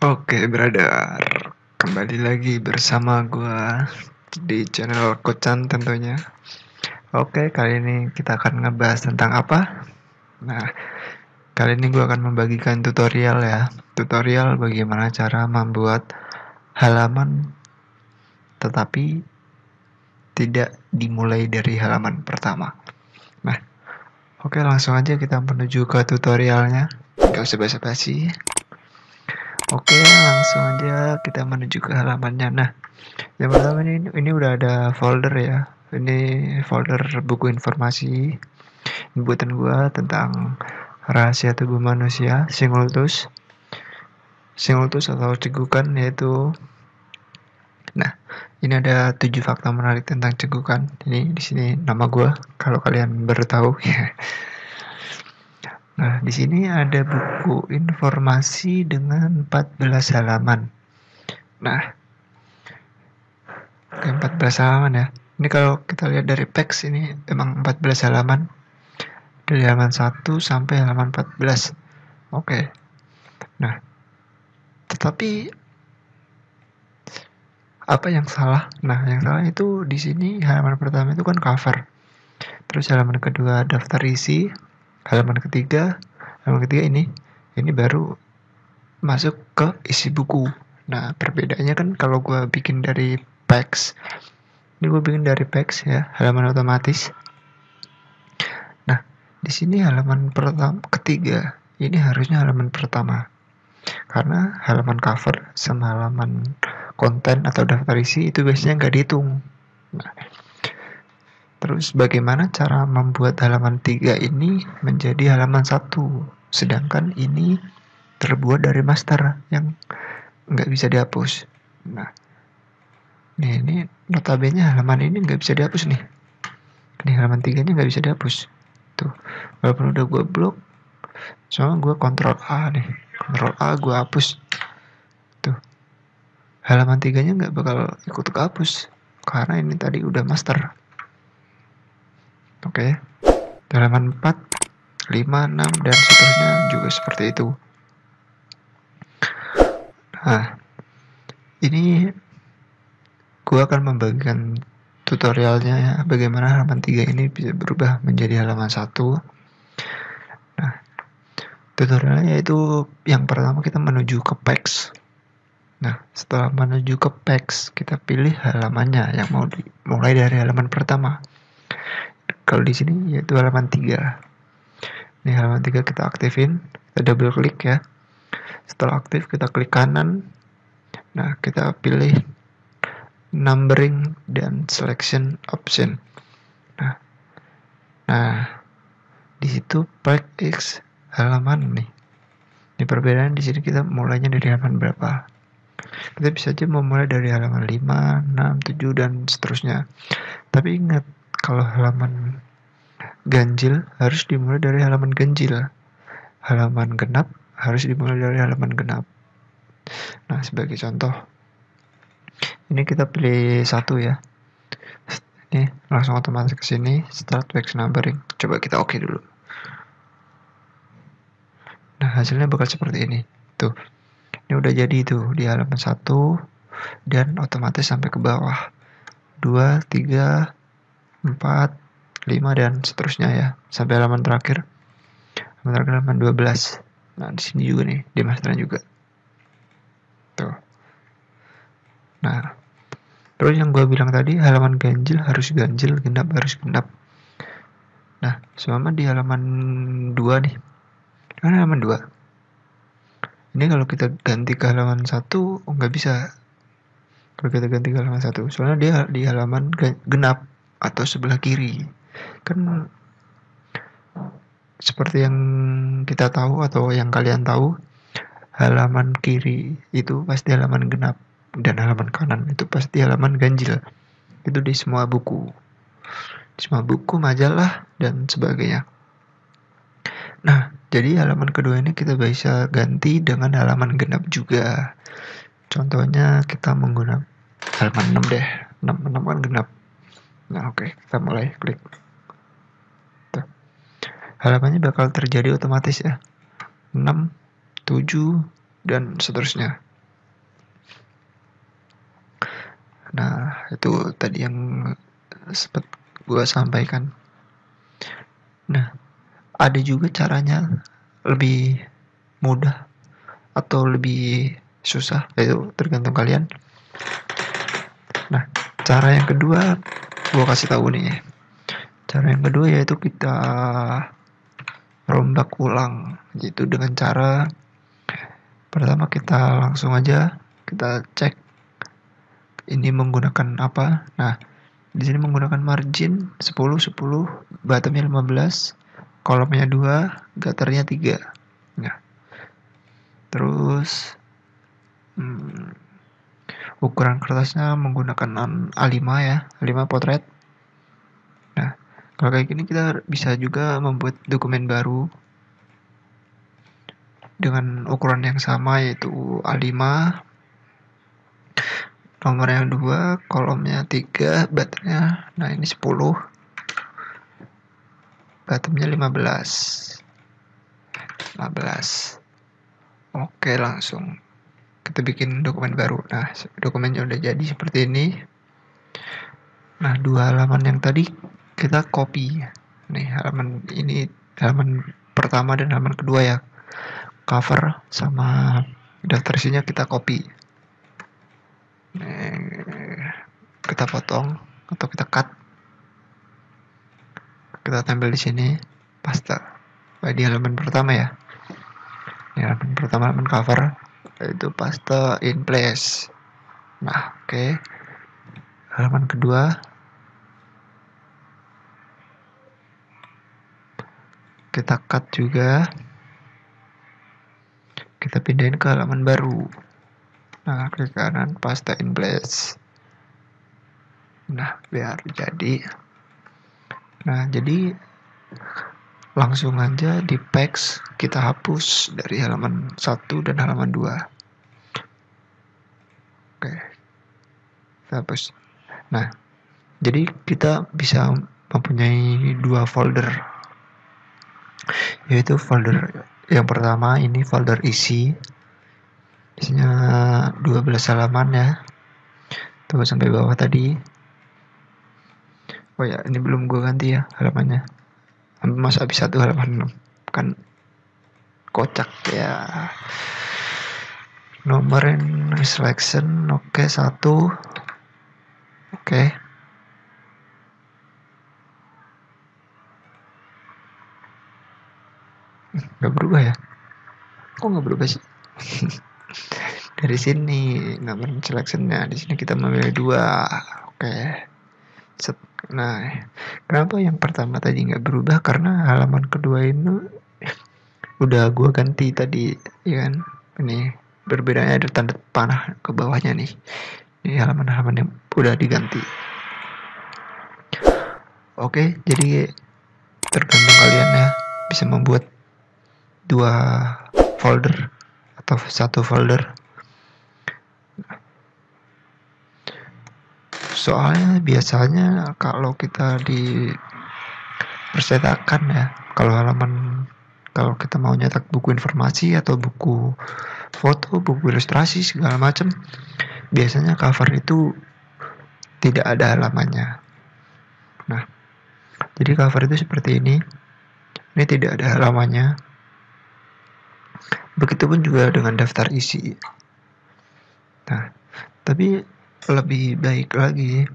Oke, brother. Kembali lagi bersama gua di channel Kocan tentunya. Oke, kali ini kita akan ngebahas tentang apa? Nah, kali ini gua akan membagikan tutorial ya. Tutorial bagaimana cara membuat halaman tetapi tidak dimulai dari halaman pertama. Nah, oke, langsung aja kita menuju ke tutorialnya. Gak usah basa-basi. Oke, langsung aja kita menuju ke halamannya. Nah, yang pertama ini udah ada folder ya. Ini folder buku informasi buatan gua tentang rahasia tubuh manusia, Singultus. Singultus atau cegukan yaitu. Nah, ini ada 7 fakta menarik tentang cegukan. Ini di sini nama gua kalau kalian baru tahu ya. Nah, di sini ada buku informasi dengan 14 halaman. Nah, 14 halaman ya. Ini kalau kita lihat dari teks ini emang 14 halaman. Dari halaman 1 sampai halaman 14. Oke. Nah, tetapi apa yang salah? Nah, yang salah itu di sini halaman pertama itu kan cover. Terus halaman kedua daftar isi, halaman ketiga ini baru masuk ke isi buku. Nah, perbedaannya kan kalau gue bikin dari PAX, ini gue bikin dari PAX ya, halaman otomatis. Nah, di sini halaman ketiga, ini harusnya halaman pertama. Karena halaman cover sama halaman konten atau daftar isi itu biasanya nggak dihitung. Nah, terus bagaimana cara membuat halaman 3 ini menjadi halaman 1? Sedangkan ini terbuat dari master yang nggak bisa dihapus. Nah, ini notabene halaman ini nggak bisa dihapus nih. Ini halaman 3-nya nggak bisa dihapus. Tuh, walaupun udah gue blok, soalnya gue kontrol A nih. Kontrol A gue hapus. Tuh, halaman 3-nya nggak bakal ikut kehapus. Karena ini tadi udah master. Oke. Halaman 4, 5, 6, dan seterusnya juga seperti itu. Nah, ini gue akan membagikan tutorialnya ya, bagaimana halaman 3 ini bisa berubah menjadi halaman 1. Nah, tutorialnya yaitu yang pertama kita menuju ke PAX. Nah, setelah menuju ke PAX, kita pilih halamannya yang mau mulai dari halaman pertama. Kalau di sini yaitu halaman 3. Ini halaman 3 kita aktifin, kita double klik ya. Setelah aktif kita klik kanan. Nah, kita pilih numbering dan selection option. Nah, di situ part X halaman nih. Ini perbedaan di sini kita mulainya dari halaman berapa. Kita bisa aja memulai dari halaman 5, 6, 7 dan seterusnya. Tapi ingat, kalau halaman ganjil harus dimulai dari halaman ganjil. Halaman genap harus dimulai dari halaman genap. Nah, sebagai contoh, ini kita pilih 1 ya. Ini langsung otomatis ke sini, start page numbering. Coba kita oke dulu. Nah, hasilnya bakal seperti ini. Tuh. Ini udah jadi tuh di halaman 1 dan otomatis sampai ke bawah. 2, 3, 4, 5 dan seterusnya ya, sampai halaman terakhir. Halaman 12. Nah, di sini juga nih, di masteran juga. Tuh. Nah, terus yang gue bilang tadi, halaman ganjil harus ganjil, genap harus genap. Nah, selama di halaman 2 nih. Kan halaman 2. Ini kalau kita ganti ke halaman 1 nggak bisa. Kalau kita ganti ke halaman 1, soalnya dia di halaman genap atau sebelah kiri. Kan seperti yang kita tahu atau yang kalian tahu, halaman kiri itu pasti halaman genap dan halaman kanan itu pasti halaman ganjil. Itu di semua buku. Di semua buku, majalah dan sebagainya. Nah, jadi halaman kedua ini kita bisa ganti dengan halaman genap juga. Contohnya kita menggunakan halaman 6 deh. 6 kan genap. Nah, oke, kita mulai klik. Tuh. Halamannya bakal terjadi otomatis ya. 6, 7 dan seterusnya. Nah, itu tadi yang sempat gue sampaikan. Nah, ada juga caranya lebih mudah atau lebih susah, itu tergantung kalian. Nah, cara yang kedua gue kasih tahu nih. Cara yang kedua yaitu kita rombak ulang, yaitu dengan cara pertama kita langsung aja kita cek ini menggunakan apa. Nah, di sini menggunakan margin 10 10, bottomnya 15, kolomnya 2, gutternya 3. Nah, terus ukuran kertasnya menggunakan A5 ya, A5 potret. Nah, kalau kayak gini kita bisa juga membuat dokumen baru dengan ukuran yang sama, yaitu A5, nomor yang 2, kolomnya 3, bottomnya, nah ini 10, bottomnya 15. Oke, langsung kita bikin dokumen baru. Nah, dokumennya udah jadi seperti ini. Nah, 2 halaman yang tadi kita copy. Nih, halaman ini halaman pertama dan halaman kedua ya. Cover sama daftar isinya kita copy. Kita potong atau kita cut. Kita tempel di sini, paste. Di halaman pertama ya. Ini halaman pertama, halaman cover, itu paste in place. Nah, oke. Halaman kedua kita cut juga, kita pindahin ke halaman baru. Nah, klik kanan, paste in place. Nah, biar jadi. Nah, jadi langsung aja di paste kita hapus dari halaman 1 dan halaman 2. Oke, kita hapus. Nah, jadi kita bisa mempunyai 2 folder, yaitu folder yang pertama ini folder isi, isinya 12 halaman ya, tuh sampai bawah tadi. Oh ya, ini belum gue ganti ya halamannya, masa habis 1 halaman kan kocak ya. Nomor and selection, oke, 1, oke. Nggak berubah ya? Kok nggak berubah sih? Dari sini nomor selectionnya, di sini kita memilih 2, oke. Nah, kenapa yang pertama tadi nggak berubah? Karena halaman kedua ini udah gue ganti tadi, ya kan? Ini berbedanya ada tanda panah ke bawahnya nih. Ini halaman-halaman yang udah diganti. Oke, jadi tergantung kalian ya, bisa membuat 2 folder atau 1 folder. Soalnya biasanya kalau kita di percetakan ya, kalau kita mau nyetak buku informasi atau buku foto, buku ilustrasi segala macam, biasanya cover itu tidak ada halamannya. Nah, jadi cover itu seperti ini. Ini tidak ada halamannya. Begitupun juga dengan daftar isi. Nah, tapi lebih baik lagi.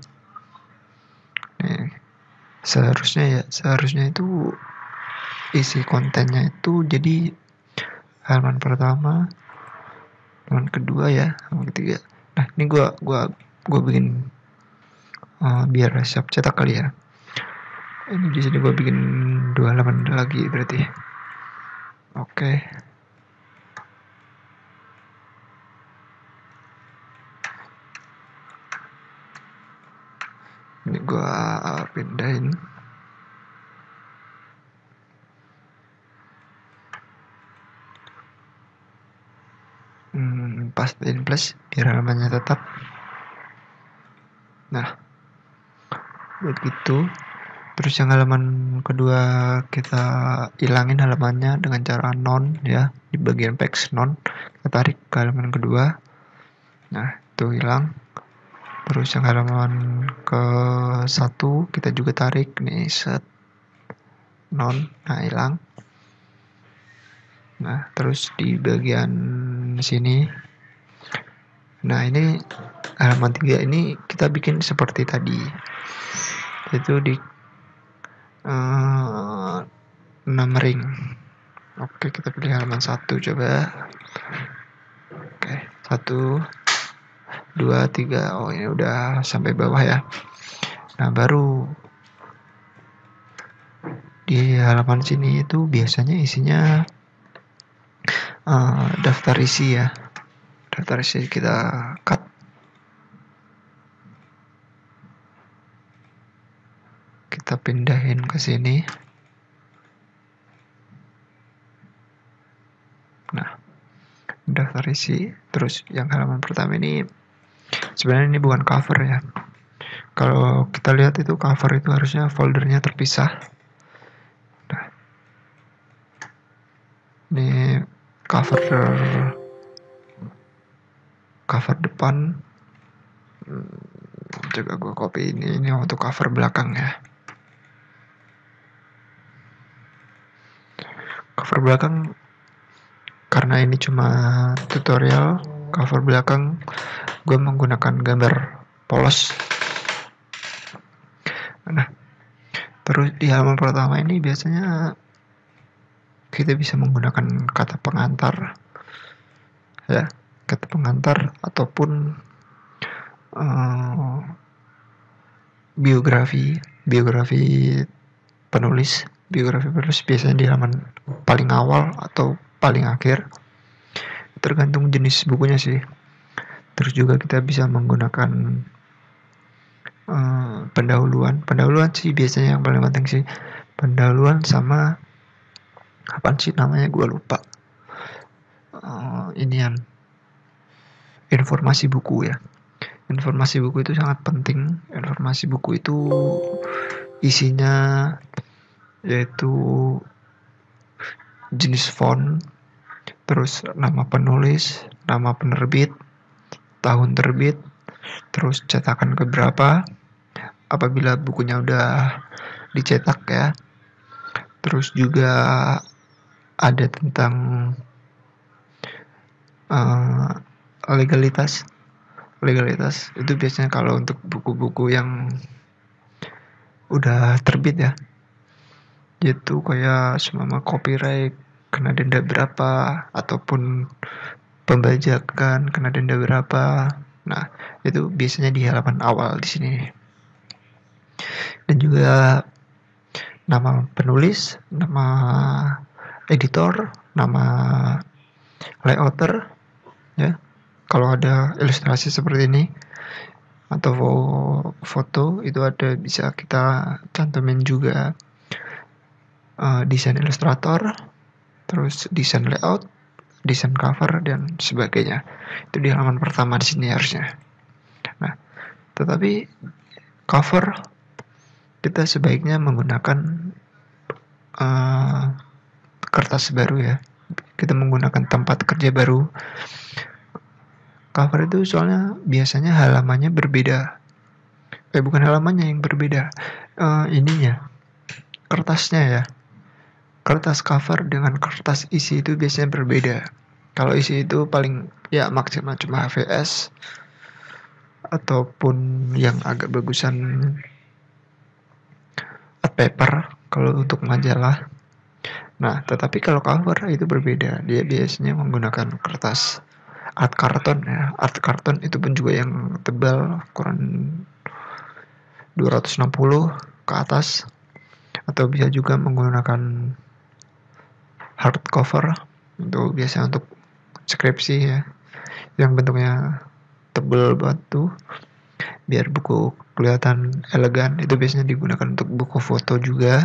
Nih, seharusnya itu isi kontennya itu jadi halaman pertama, halaman kedua ya, halaman ketiga. Nah, ini gua bikin biar siap cetak kali ya. Ini di sini gua bikin 2 halaman lagi berarti. Oke. Ini gua pindahin. Paste in place biar halamannya tetap. Nah, begitu. Terus yang halaman kedua kita hilangin halamannya dengan cara non ya, di bagian text non kita tarik ke halaman kedua. Nah, itu hilang. Terus Terus yang halaman ke 1 kita juga tarik nih, set, non, nah hilang. Nah terus di bagian sini, nah ini halaman 3 ini kita bikin seperti tadi, itu di 6 ring. Oke, kita pilih halaman 1 coba. Oke, 1, 2, 3. Oh, ini udah sampai bawah ya. Nah, baru di halaman sini itu biasanya isinya daftar isi ya. Daftar isi kita cut. Kita pindahin ke sini. Nah, daftar isi. Terus yang halaman pertama ini sebenarnya ini bukan cover ya. Kalau kita lihat itu cover itu harusnya foldernya terpisah. Nah, ini cover depan. Coba gue copy ini untuk cover belakang ya. Cover belakang karena ini cuma tutorial, cover belakang gue menggunakan gambar polos. Nah, terus di halaman pertama ini biasanya kita bisa menggunakan kata pengantar ya, kata pengantar ataupun biografi penulis. Biografi penulis biasanya di halaman paling awal atau paling akhir, tergantung jenis bukunya sih. Terus juga kita bisa menggunakan pendahuluan sih biasanya yang paling penting sih, pendahuluan sama apa sih namanya, gue lupa. Inian informasi buku ya. Informasi buku itu sangat penting. Informasi buku itu isinya yaitu jenis font, terus nama penulis, nama penerbit, tahun terbit, terus cetakan keberapa apabila bukunya udah dicetak ya. Terus juga ada tentang legalitas itu biasanya kalau untuk buku-buku yang udah terbit ya, yaitu kayak semua copyright kena denda berapa, ataupun pembajakan kena denda berapa. Nah, itu biasanya di halaman awal di sini. Dan juga nama penulis, nama editor, nama layouter ya. Kalau ada ilustrasi seperti ini atau foto itu ada, bisa kita cantumin juga desain ilustrator, terus desain layout, desain cover dan sebagainya. Itu di halaman pertama di sini harusnya. Nah, tetapi cover kita sebaiknya menggunakan kertas baru ya. Kita menggunakan tempat kerja baru. Cover itu soalnya biasanya halamannya berbeda. Bukan halamannya yang berbeda, ininya, kertasnya ya. Kertas cover dengan kertas isi itu biasanya berbeda. Kalau isi itu paling ya maksimal cuma HVS ataupun yang agak bagusan art paper kalau untuk majalah. Nah, tetapi kalau cover itu berbeda. Dia biasanya menggunakan kertas art karton ya. Art karton itu pun juga yang tebal, ukuran 260 ke atas, atau bisa juga menggunakan hardcover itu biasa untuk skripsi ya, yang bentuknya tebal batu biar buku kelihatan elegan. Itu biasanya digunakan untuk buku foto juga.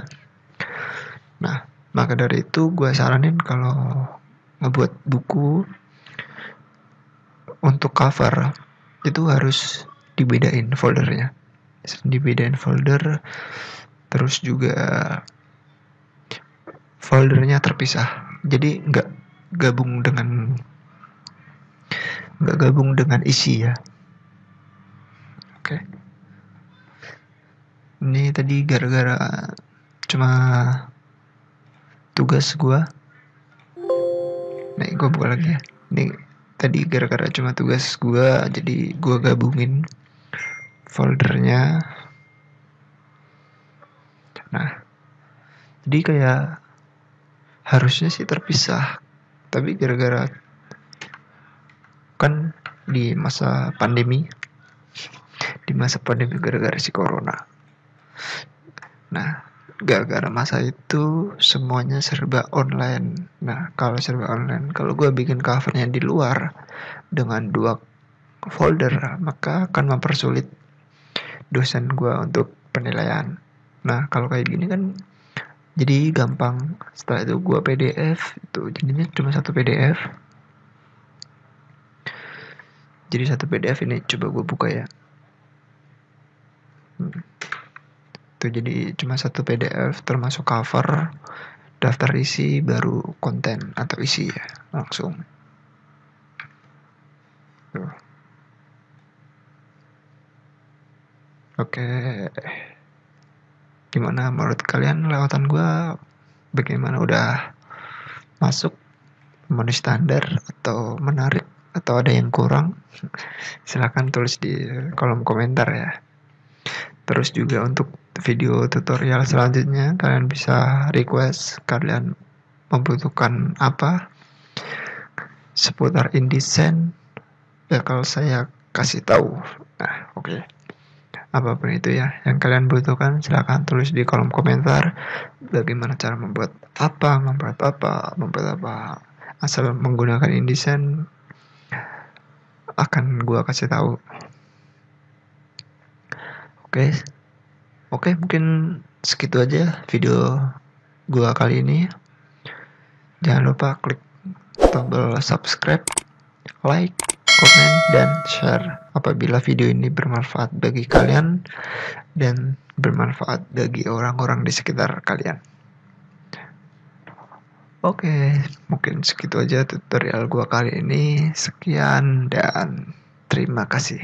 Nah, maka dari itu gue saranin kalau ngebuat buku untuk cover itu harus dibedain foldernya, terus juga foldernya terpisah, jadi nggak gabung dengan isi ya. Oke, Ini tadi gara-gara cuma tugas gua. Nih gua buka lagi ya. Ini tadi gara-gara cuma tugas gua, jadi gua gabungin foldernya. Nah, jadi kayak harusnya sih terpisah, tapi gara-gara kan di masa pandemi gara-gara si corona. Nah, gara-gara masa itu semuanya serba online. Nah, kalau serba online, kalau gue bikin covernya di luar dengan 2 folder, maka akan mempersulit dosen gue untuk penilaian. Nah, kalau kayak gini kan jadi gampang. Setelah itu gue PDF, itu jadinya cuma 1 PDF. Jadi 1 PDF ini coba gue buka ya. Itu jadi cuma 1 PDF termasuk cover, daftar isi, baru konten atau isi ya, langsung. Tuh. Oke. Gimana menurut kalian lewatan gua? Bagaimana, udah masuk, memenuhi standar atau menarik atau ada yang kurang? Silahkan tulis di kolom komentar ya. Terus juga untuk video tutorial selanjutnya kalian bisa request kalian membutuhkan apa seputar InDesign, bakal saya kasih tahu. Nah, oke. Apapun itu ya yang kalian butuhkan, silahkan tulis di kolom komentar. Bagaimana cara membuat apa, asal menggunakan InDesign akan gua kasih tahu. Oke, mungkin segitu aja video gua kali ini. Jangan lupa klik tombol subscribe, like, komen, dan share apabila video ini bermanfaat bagi kalian dan bermanfaat bagi orang-orang di sekitar kalian. Oke, mungkin segitu aja tutorial gua kali ini. Sekian dan terima kasih.